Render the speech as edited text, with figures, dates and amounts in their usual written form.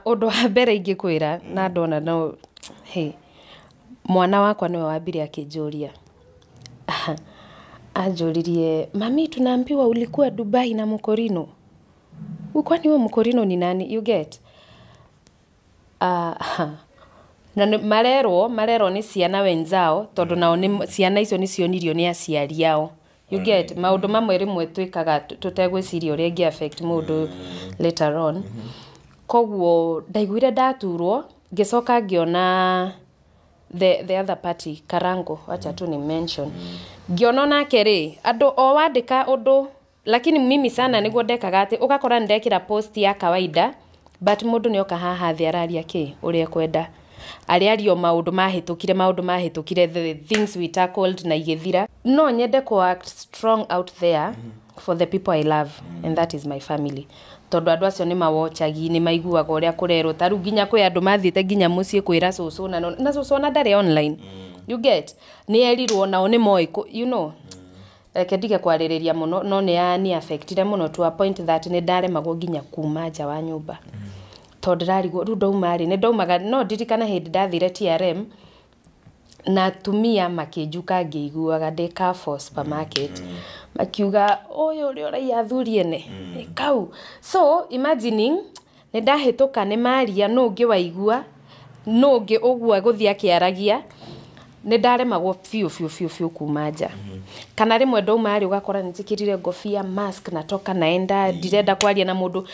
Undu wa mbere ingikwira na ndona no mwana wakwa niwe wambire akinjuria. Anjuririe, mami tunaambiwa ulikuwa Dubai na Mkorino. Kwani wewe Mkorino ni nani? You get? Na marero ni ciana wenzao tondu nao ni ciana icio ni cionirio ni aciari yao. You get? Maundu mamwe rimwe twikaga tutegwiciria uria ingi affect mundu later on. Koguo ndaiguire ndaturwo ngicoka ngiona the other party Karangu, acha tu ni mention. Ngiona nake ri andu o wandika undu, lakini mimi sana niguo ndekaga ati ugakora ndekira post ya kawaida but mundu ni oka haha thi araria ki uria kwenda ariario maundu mahitukire the things we tackled na igithira. No nyende ko act strong out there for the people I love, and that is my family. Tondu andu acio ni mawatchagi ni maiguaga uria kurerwo taru nginya kwi andu mathiete nginya mucie kwira cucu na cucu na ndare online. You get? Ni erirwo nao ni moiko, you know. Kedige kwaririria muno no ni affectire muno to a point that ni ndare mago nginya kuma nja wa nyumba. Tondu rarigwo ru ndaumari ni ndaumaga no ndirikana hindi ndathire TRM na tumia makinjuka ngiiguaga ndi Carrefour supermarket makiuga oyo uri uraia thurie ne kau. So imagining ni ndahituka ni maria no ngi waigua no ngi ugua guthia kiaragia ni ndaremagwo fiu kuma nja. Kana rimwe ndaumari ugakora njikirire ngofia mask natoka naenda ndirenda kwaria na mundu